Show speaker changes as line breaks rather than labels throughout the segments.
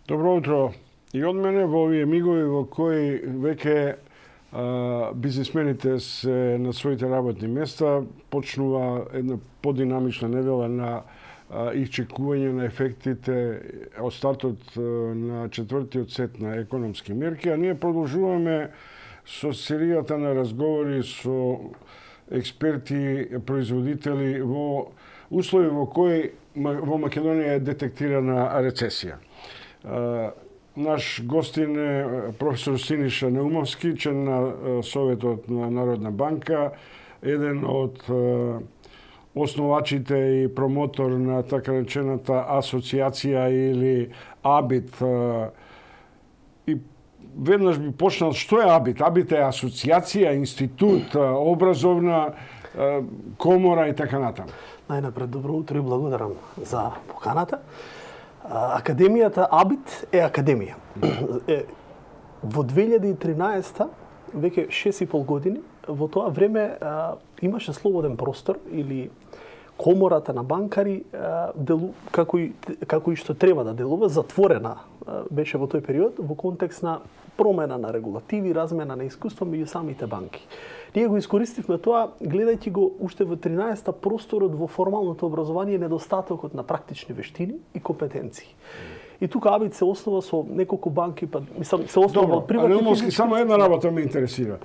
Добро утро и од мене во овие мигови во кои веќе бизнисмените се на своите работни места, почнува една подинамична недела на исчекување на ефектите од стартот на четвртиот сет на економски мерки, а ние продолжуваме со серијата на разговори со експерти, производители во услови во кои во Македонија е детектирана рецесија. Наш гостин е професор Синиша Неумовски, член на Советот на Народна банка, еден од основачите и промотор на така речената асоциација или АБИТ. И веднаш би почнал што е АБИТ? АБИТ е асоциација, институт, образовна комора и така натаму.
Најнапред, добро утро и благодарам за поканата. Академијата АБИТ е академија. Во 2013 веќе 6,5 години, во тоа време имаше слободен простор или комората на банкари како и што треба да делува, затворена беше во тој период во контекст на промена на регулативи, размена на искуство меѓу самите банки. Ние го искористивме тоа, гледајќи го уште во 13-та просторот во формалното образование, недостатокот на практични вештини и компетенции. И тука АБИТ се основа со неколку банки, па мислам се основа од приватни
физички. Само една работа ме интересира.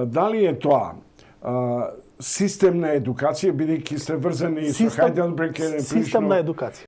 Дали е тоа системна едукација, бидејќи сте врзани со Хайделберг е
системна едукација.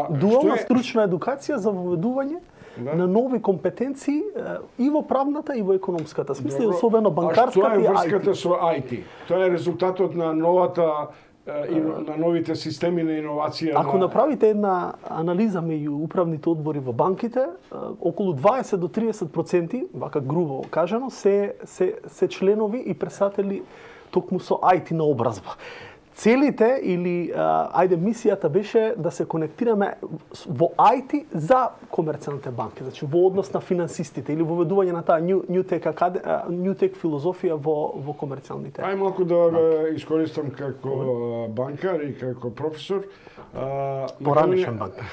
Дуална стручна едукација за воведување на нови компетенции и во правната и во економската смисла, особено банкарската и IT.
Тоа е врската со IT. Тоа е резултатот на новата и на новите системи на иновација.
Ако направите една анализа меѓу управните одбори во банките, околу 20 до 30%, вака грубо кажано, се членови и пресатели токму со IT наобразба. Целите или мисијата беше да се конектираме во IT за комерцијалните банки, значи во однос на финансистите или воведување на таа New Tech филозофија во комерцијалните.
Ај малку да го искористам како банкар и како професор.
Поранешен банкар.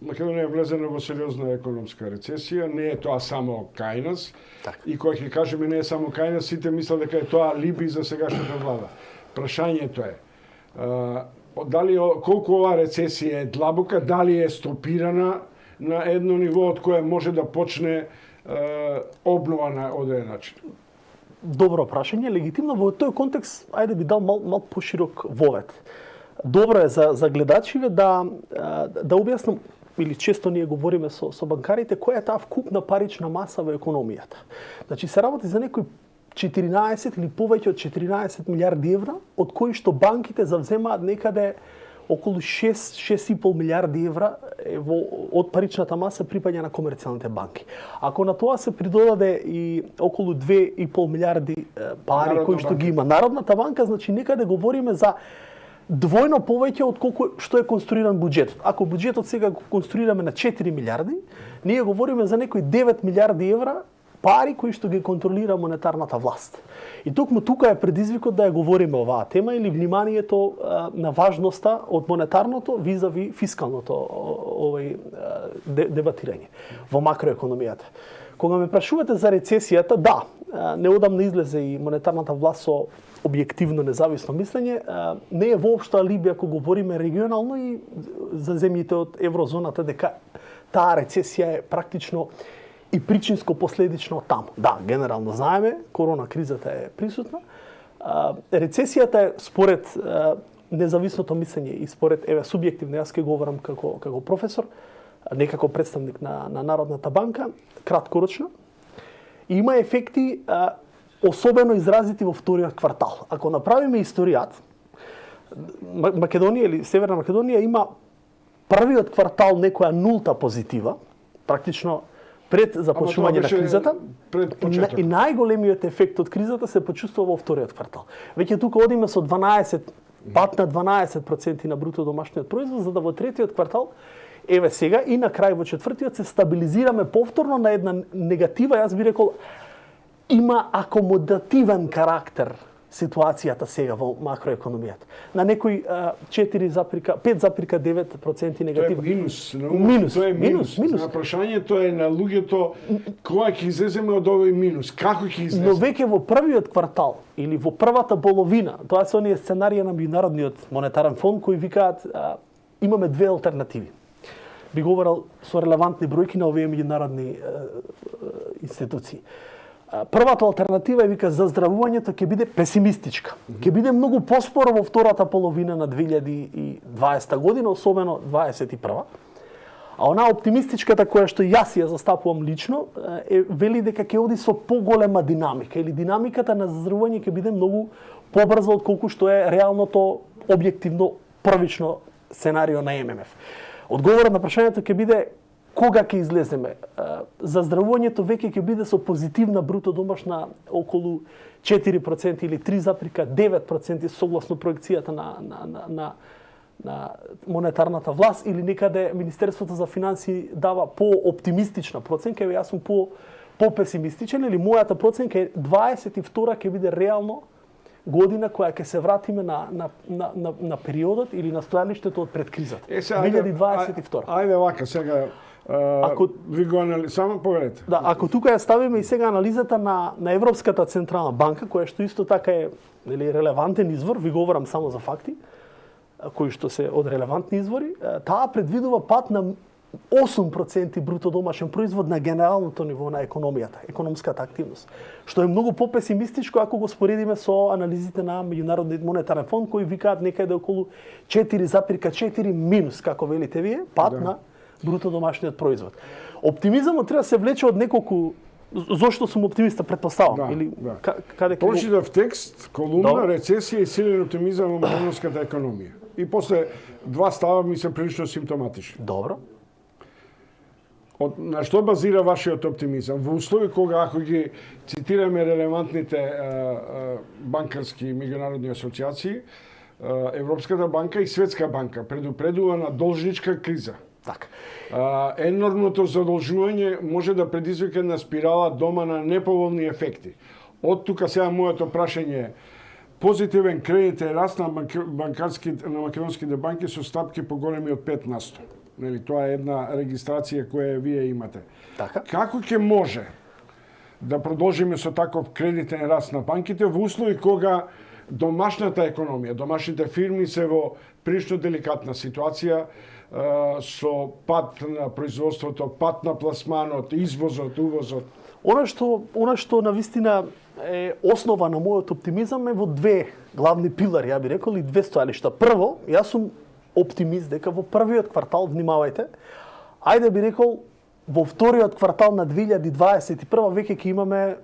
Македонија е влезена во сериозна економска рецесија, не е тоа само кај нас. И кога ќе кажеме не е само кај нас, сите мислат дека е тоа алиби за сегашната влада. Прашањето е дали колку оваа рецесија е длабока, дали е стопирана на едно ниво од кое може да почне обнова на одреден начин.
Добро прашање, легитимно во тој контекст, ајде би дал мал поширок вовед. Добро е за гледачиве да објаснам, или често ние говориме со банкарите, која е таа вкупна парична маса во економијата. Значи се работи за некои 14 или повеќе од 14 милиарди евра, од кои што банките завземаат некаде околу 6,5 милиарди евра од паричната маса припаѓа на комерцијалните банки. Ако на тоа се придодаде и околу 2,5 милиарди пари кои што ги има Народната банка, значи некаде говориме за двојно повеќе од колку што е конструиран буџетот. Ако буџетот сега го конструираме на 4 милиарди, ние говориме за некои 9 милиарди евра пари кои што ги контролира монетарната власт. И токму тука е предизвикот да ја говориме оваа тема или вниманието на важноста од монетарното визави фискалното дебатирање во макроекономијата. Кога ме прашувате за рецесијата, да, неодамна излезе и монетарната власт со објективно независно мислење, не е воопшто алиби ако говориме регионално и за земјите од еврозоната дека таа рецесија е практично и причинско-последично таму. Да, генерално знаеме, корона кризата е присутна. Рецесијата е според независното мислење и според субјективно, јас ќе говорам како професор, не како представник на Народната банка, краткорочна. Има ефекти особено изразити во вториот квартал. Ако направиме историјат, Македонија или Северна Македонија има првиот квартал некоја нулта позитива, практично пред започнување на кризата, и најголемиот ефект од кризата се почувствува во вториот квартал. Веќе тука одиме со пат на 12% на бруто домашниот производ, за да во третиот квартал, еве сега и на крај во четвртиот се стабилизираме повторно на една негатива, јас би рекол, има акомодативен карактер ситуацијата сега во макроекономијата. На некои 5,9% негативно.
Тоа е минус.
Тоа е минус.
На прашањето е на луѓето која ќе излеземе од овој минус, како ќе излеземе.
Но веќе во првиот квартал или во првата половина, тоа се оние сценарија на Меѓународниот монетарен фонд кои викаат имаме две алтернативи. Би говорил со релевантни бројки на овие меѓународни институции. Првата алтернатива е вика заздравувањето ќе биде песимистичка. Ќе биде многу поспоро во втората половина на 2020 година, особено 2021. А она оптимистичката која што јас ја застапувам лично вели дека ќе оди со поголема динамика или динамиката на заздравување ќе биде многу побрзо отколку што е реалното објективно првично сценарио на ММФ. Одговорот на прашањето ќе биде кога ќе излеземе. Заздравувањето веќе ќе биде со позитивна бруто домашна околу 4% или 3,9% согласно проекцијата на монетарната власт или некаде Министерството за финансии дава по-оптимистична проценка, јас сум по-песимистичен или мојата проценка е 22 ќе биде реално година која ќе се вратиме на периодот или на стојалиштето од пред кризата. 2022.
Ајде вака сега ако ви го само погледнете.
Да, ако тука ја ставиме и сега анализата на Европската централна банка, која што исто така е релевантен извор, ви говорам само за факти, кои што се од релевантни извори, таа предвидува пат на 8% бруто домашен производ на генералното ниво на економијата, економската активност, што е многу попесимистичко ако го споредиме со анализите на Меѓународниот монетарен фонд кои викаат некаде околу 4,4 минус, како велите вие, пат на бруто домашниот производ. Оптимизмот треба да се влече од неколку. Зошто сум оптимиста, претпоставам? Или каде
прочитав текст, колумна, рецесија и силен оптимизам во македонската економија. И после два става ми се прилично симптоматични.
Добро.
На што базира вашиот оптимизам? Во услови кога, ако ги цитираме релевантните банкарски меѓународни асоциации, Европската банка и Светска банка предупредува на должничка криза.
Така.
Енормното задолжување може да предизвика една спирала дома на неповолни ефекти. Од тука сега моето прашање е позитивен кредитен раст на македонските банки со стапки поголеми од 5%. Нели, тоа е една регистрација која вие имате.
Така.
Како ќе може да продолжиме со таков кредитен раст на банките во услови кога домашната економија, домашните фирми се во прилично деликатна ситуација, со пат на производството, пат на пласманот, извозот, увозот?
Она што навистина е основа на мојот оптимизам е во две главни пилари, ја би рекол, и две стојалишта. Прво, јас сум оптимист дека во првиот квартал, внимавајте, ајде би рекол, во вториот квартал на 2021 веќе ќе имаме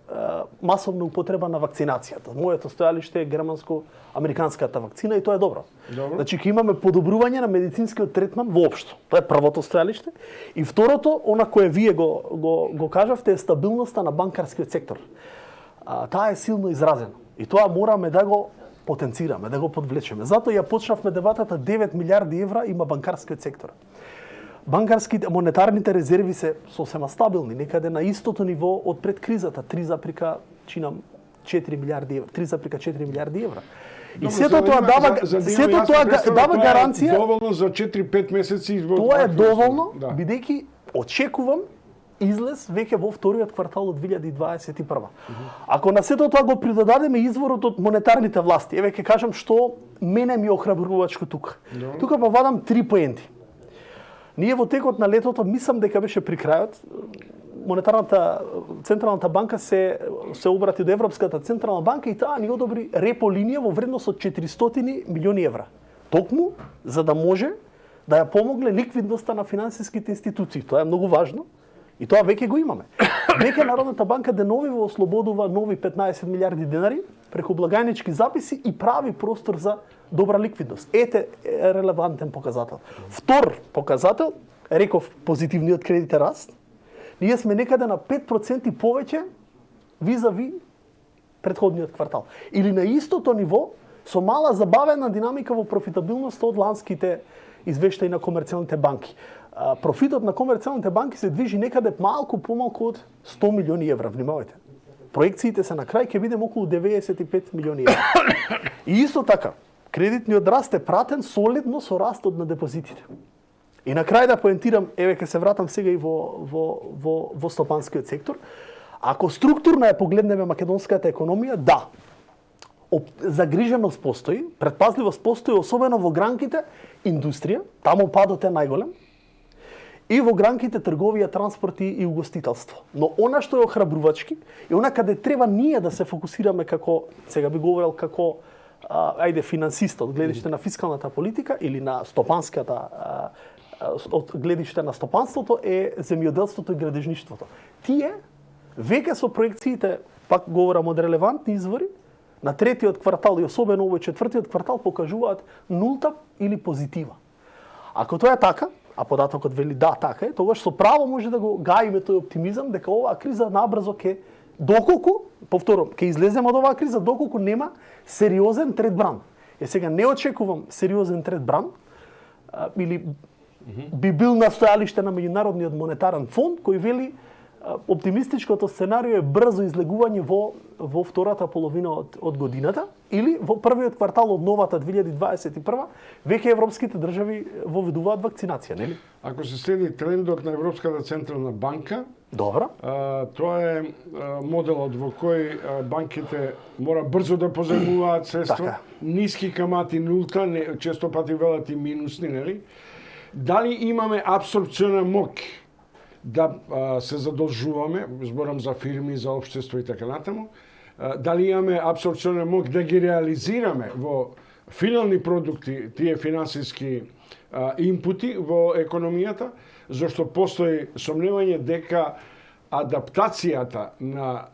масовна употреба на вакцинацијата. Моето стојалиште е германско-американската вакцина и тоа е добро. Значи ќе имаме подобрување на медицинскиот третман воопшто. Тоа е првото стојалиште. И второто, она кое вие го кажавте, е стабилноста на банкарскиот сектор. Таа е силно изразена. И тоа мораме да го потенцираме, да го подвлечеме. Затоа ја почнавме дебатата 9 милиарди евра има банкарскиот сектор. Банкарските монетарните резерви се сосема стабилни, некаде на истото ниво од пред кризата, 3,4 милиарди евра, 3,4 милиарди евра. И сето тоа дава гаранција.
Доволно за 4-5 месеци избор.
Тоа е доволно, бидејќи очекувам излез веќе во вториот квартал од 2021. Ако на сето тоа го придодадеме изворот од монетарните власти, еве ќе кажам што мене ми охрабрувачко тука. Тука па вадам 3 поенти. Ние во текот на летото, мислам дека беше при крајот, Централната банка се обрати до Европската Централна банка и таа ни одобри репо линија во вредност од 400 милиони евра. Токму за да може да ја помогле ликвидноста на финансиските институции. Тоа е многу важно и тоа веќе го имаме. Веќе Народната банка деновиво ослободува нови 15 милиарди денари преку благајнички записи и прави простор за добра ликвидност. Ете е релевантен показател. Втор показател, реков позитивниот кредитен раст, ние сме некаде на 5% повеќе визави претходниот квартал. Или на истото ниво, со мала забавена динамика во профитабилност од ланските извештаи на комерцијалните банки. Профитот на комерцијалните банки се движи некаде малку помалку од 100 милиони евра, внимавајте. проекциите се на крај ќе бидеме околу 95 милиони евра. И исто така, кредитниот раст е пратен солидно со растот на депозитите. И на крај да поентирам, еве ќе се вратам сега и во стопанскиот сектор. Ако структурно ја погледнеме македонската економија, да, загриженост постои, предпазливост постои, особено во гранките индустрија, таму падот е најголем, и во гранките трговија, транспорт и угостителство. Но она што е охрабрувачки, и она каде треба ние да се фокусираме како, сега би говорил како финансист од гледиште на фискалната политика или на стопанската од гледиште на стопанството е земјоделството и градежништвото. Тие веќе со проекциите, пак говорам од релевантни извори, на третиот квартал и особено овој четвртиот квартал покажуваат нулта или позитива. Ако тоа е така, а податокот вели да, така е, тогаш со право може да го гаиме тој оптимизам дека оваа криза набрзо ќе доколку, повторам, ќе излеземе од оваа криза доколку нема сериозен трет бран. Сега не очекувам сериозен трет бран, или би бил на стојалиште на Меѓународниот монетарен фонд кој вели оптимистичкото сценарио е брзо излегување во втората половина од годината или во првиот квартал од новата 2021 веќе европските држави воведуваат вакцинација, нели?
Ако се следи трендот на Европската централна банка,
добро.
Тоа е моделот во кој банките мора брзо да позајмуваат средства, ниски камати, нулта, често пати велат и минусни, нели? Дали имаме апсорбциона моќ да се задолжуваме, зборам за фирми, за општество и така натаму, дали имаме апсорбциона моќ да ги реализираме во финални продукти тие финансиски инпути во економијата, зашто постои сомневање дека адаптацијата на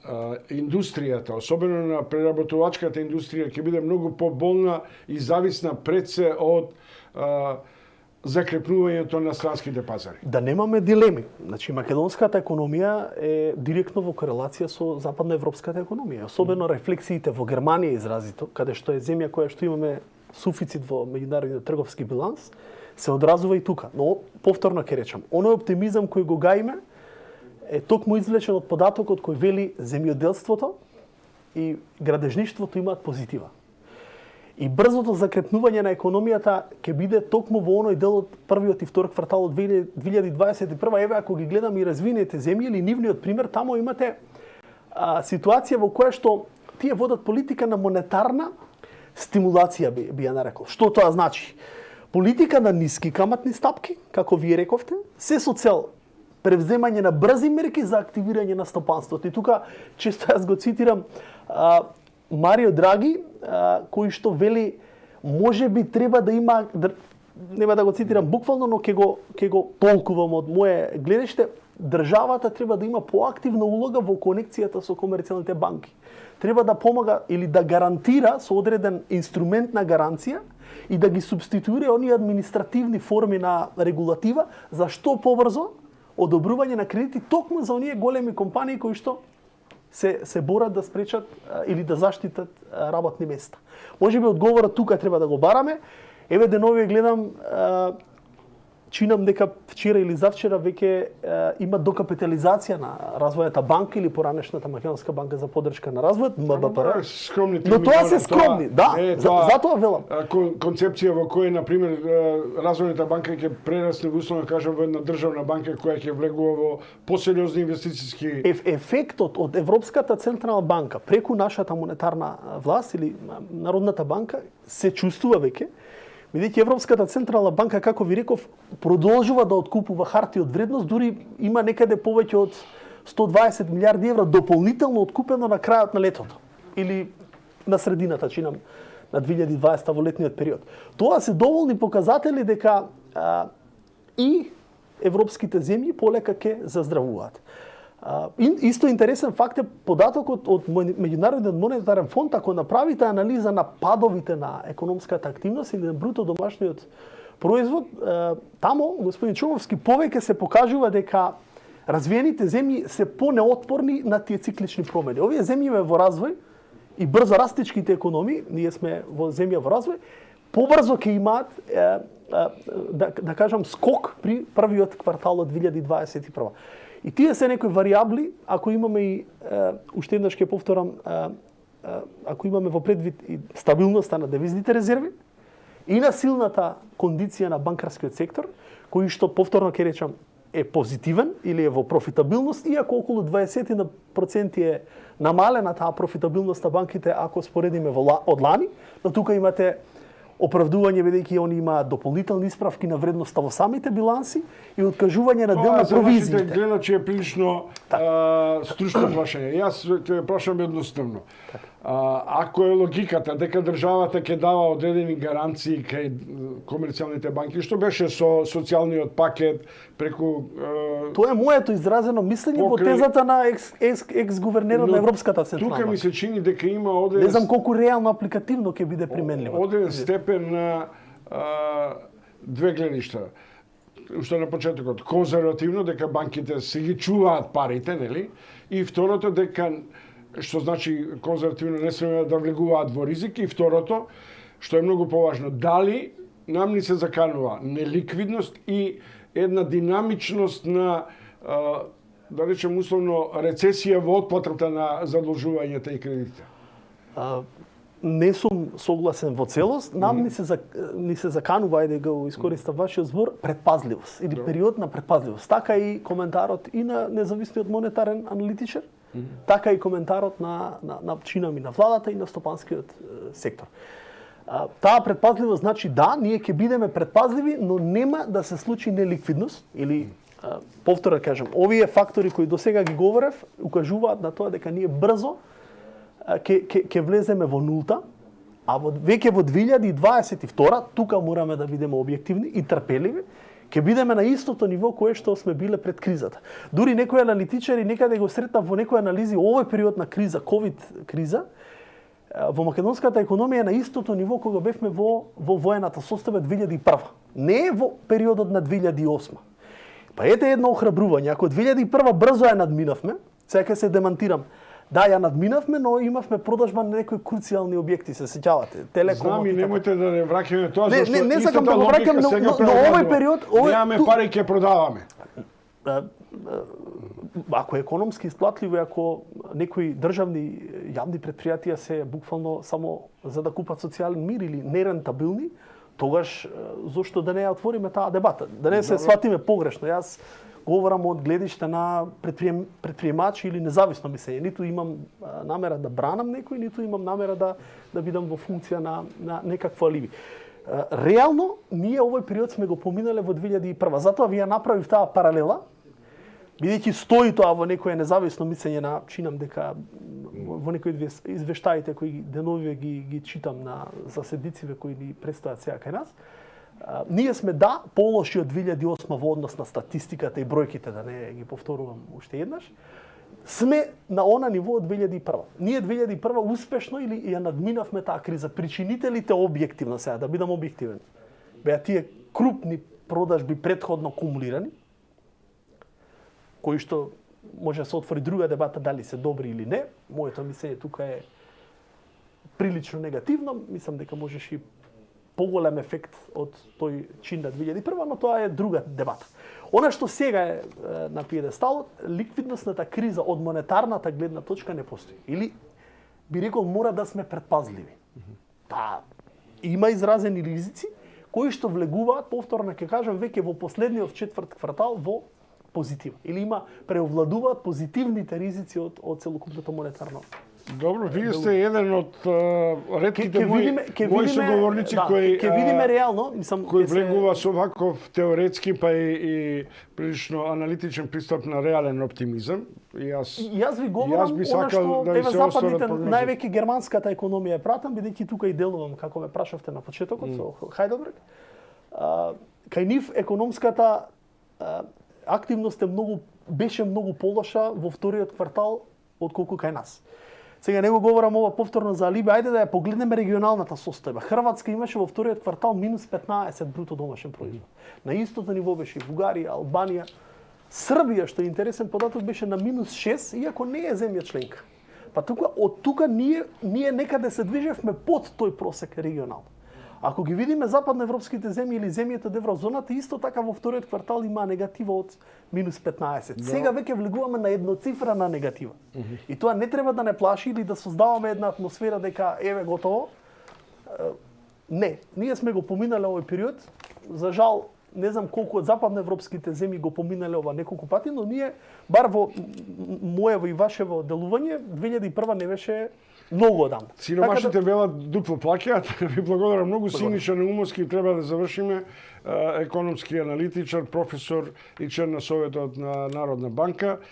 индустријата, особено на преработувачката индустрија, ќе биде многу поболна и зависна пред се од закрепнувањето на странските пазари.
Да немаме дилеми. Значи, македонската економија е директно во корелација со западноевропската економија. Особено рефлексиите во Германија изразито, каде што е земја која што имаме суфицит во меѓународниот трговски биланс, се одразува и тука. Но, повторно ќе речам, оној оптимизам кој го гаиме е токму извлечен од податокот кој вели земјоделството и градежништвото имаат позитива. И брзото закрепнување на економијата ќе биде токму во оној дел од првиот и втор квартал од 2021. Еве, ако ги гледаме и развинете земји или нивниот пример, таму имате ситуација во која што тие водат политика на монетарна стимулација, би ја нарекол. Што тоа значи? Политика на ниски каматни стапки, како вие рековте, се со цел превземање на брзи мерки за активирање на стопанството. И тука често јас го цитирам Марио Драги, кој што вели може би треба да има, нема да го цитирам буквално, но ќе го толкувам од мое гледиште, државата треба да има поактивна улога во конекцијата со комерцијалните банки. Треба да помага или да гарантира со одреден инструмент на гаранција и да ги субституира оние административни форми на регулатива за што побрзо одобрување на кредити токму за оние големи компании кои што се борат да спречат или да заштитат работни места. Можеби одговорот тука треба да го бараме. Еве деновие гледам, чинам дека вчера или завчера веќе има докапитализација на Развојната банка или поранешната Македонска банка за поддршка на развојот, МБПР.
Скромните
но тоа се скромни, да, затоа велам.
Концепција во која, на пример, Развојната банка ќе прерасне, условно кажам, во една државна банка која ќе влегува во посериозни инвестициски...
Ефектот од Европската централна банка преку нашата монетарна власт или Народната банка се чувствува веќе, бидејќи Европската централна банка, како ви реков, продолжува да откупува харти од вредност, дури има некаде повеќе од 120 милиарди евра дополнително откупено на крајот на летото или на средината, чинам, на 2020 во летниот период. Тоа се доволни показатели дека и европските земји полека ќе заздравуваат. Исто интересен факт е податокот од Меѓународниот монетарен фонд, ако направите анализа на падовите на економската активност или на бруто домашниот производ, тамо, господин Чомовски, повеќе се покажува дека развиените земји се понеотпорни на тие циклични промени. Овие земји во развој и брзо растичките економии, ние сме во земја во развој, побрзо ќе имаат да кажам скок при првиот квартал од 2021. И тие се некои варијабли, ако имаме и уште еднаш ќе повторам, ако имаме во предвид и стабилноста на девизните резерви и на силната кондиција на банкарскиот сектор, кој што повторно ќе речам е позитивен или е во профитабилност, иако околу 20% е намалена таа профитабилност на банките ако споредиме од лани, но тука имате оправдување бидејќи они имаат дополнителни исправки на вредноста во самите биланси и откажување на дел на провизиите.
Тоа гледачи е прилично стручно прашање. Јас ќе прашам едноставно. Ако е логиката дека државата ќе дава одредени гаранции кај комерцијалните банки, што беше со социјалниот пакет преку
Тоа е моето изразено мислење во тезата на екс-гувернерот на Европската централна банка.
Тука ми се чини дека има одреден...
Не знам колку реално апликативно ќе биде применливо.
Одреден степен на две гледишта. Уште на почетокот, конзервативно дека банките се ги чуваат парите, нели? И второто дека, што значи конзервативно, не смеат да влегуваат во ризик, и второто, што е многу поважно, дали нам ни се заканува неликвидност и една динамичност на, да речем условно, рецесија во отплатата на задолжувањата и кредитите?
Не сум согласен во целост. Нам ни се заканува, ајде го искористам вашиот збор, предпазливост или период на предпазливост. Така и коментарот и на независниот монетарен аналитичар, така и коментарот на чинами на владата и на стопанскиот сектор. Таа предпазливост значи да, ние ќе бидеме предпазливи, но нема да се случи неликвидност или повторно кажам, овие фактори кои досега ги говорев укажуваат на тоа дека ние брзо ќе влеземе во нулта, а веќе во 2022, тука мораме да бидеме објективни и трпеливи, ќе бидеме на истото ниво кое што сме биле пред кризата. Дури некои аналитичари некаде го сретнав во некои анализи овој период на криза, ковид криза, во македонската економија е на истото ниво кога бевме во воената состојба 2001. Не е во периодот на 2008. Па ете едно охрабрување, ако 2001 брзо ја надминавме, сега ќе се демантирам. Да, ја надминавме, но имавме продажба на некои круцијални објекти, се сеќавате. Телеком.
Знам и немојте да не враќаме тоа, зашто
не сакам да го враќам, но овој период,
немаме пари ќе продаваме.
Ако е економски исплатливо, ако некои државни јавни претпријатија се буквално само за да купат социјален мир или нерентабилни, тогаш зошто да не ја отвориме таа дебата? Да не се сватиме погрешно. Јас говорам од гледиште на предприемачи или независно мислење. Ниту имам намера да бранам некој, ниту имам намера да бидам во функција на некакво алиби. Реално, ние овој период сме го поминале во 2001. Затоа ви ја направив таа паралела, бидејќи стои тоа во некое независно мислење на, чинам дека во некои извештаите кои деновиве ги читам на заседнициве кои ни предстојат сега кај нас, ние сме полоши од 2008 во однос на статистиката и бројките, да не ги повторувам уште еднаш, сме на она ниво од 2001. Ние 2001 успешно или ја надминавме таа криза. Причинителите објективно сега, да бидам објективен, беа тие крупни продажби претходно кумулирани, кои што може да се отвори друга дебата дали се добри или не. Моето мислење тука е прилично негативно. Мислам дека можеш и поголем ефект од тој чин на 2001, но тоа е друга дебата. Она што сега е на пиедесталот, ликвидносната криза од монетарната гледна точка не постои. Или би рекол мора да сме предпазливи. Има изразени ризици кои што влегуваат, повторно ќе кажам, веќе во последниот четврт квартал во позитива. Или преовладуваат позитивните ризици од целокупното монетарно.
Добро, вие сте еден од ретките мои соговорници кои
ќе видиме реално, мислам,
кој влегува со ваков теоретски па и прилично аналитичен пристап на реален оптимизам.
Јас ви говорам
би сакал
да се западните, највеќе германската економија пратам, бидејќи тука и делувам како ме прашавте на почетокот со Хајделберг. Кај нив економската активност беше многу полоша во вториот квартал отколку кај нас. Сега не го говорам ова повторно за алиби, ајде да ја погледнеме регионалната состојба. Хрватска имаше во вториот квартал минус 15 бруто домашен производ. На истото ниво беше и Бугарија, Албанија. Србија, што е интересен податок, беше на минус 6, иако не е земја членка. Па тука, од тука ние некаде се движевме под тој просек регионално. Ако ги видиме западноевропските земји или земјите од еврозоната, исто така во вториот квартал има негатива од минус 15. Сега веќе влегуваме на едноцифрена негатива. И тоа не треба да не плаши или да создаваме една атмосфера дека еве готово. Не, ние сме го поминале овој период. За жал, не знам колку од западноевропските земји го поминале ова неколку пати, но ние, бар во моево и вашево делување, 2001 не беше многу одамна.
Сиромашите велат дупло плаќаат. Ви благодарам многу. Синиша Наумовски треба да завршиме. Економски аналитичар, професор и член на Советот на Народна банка.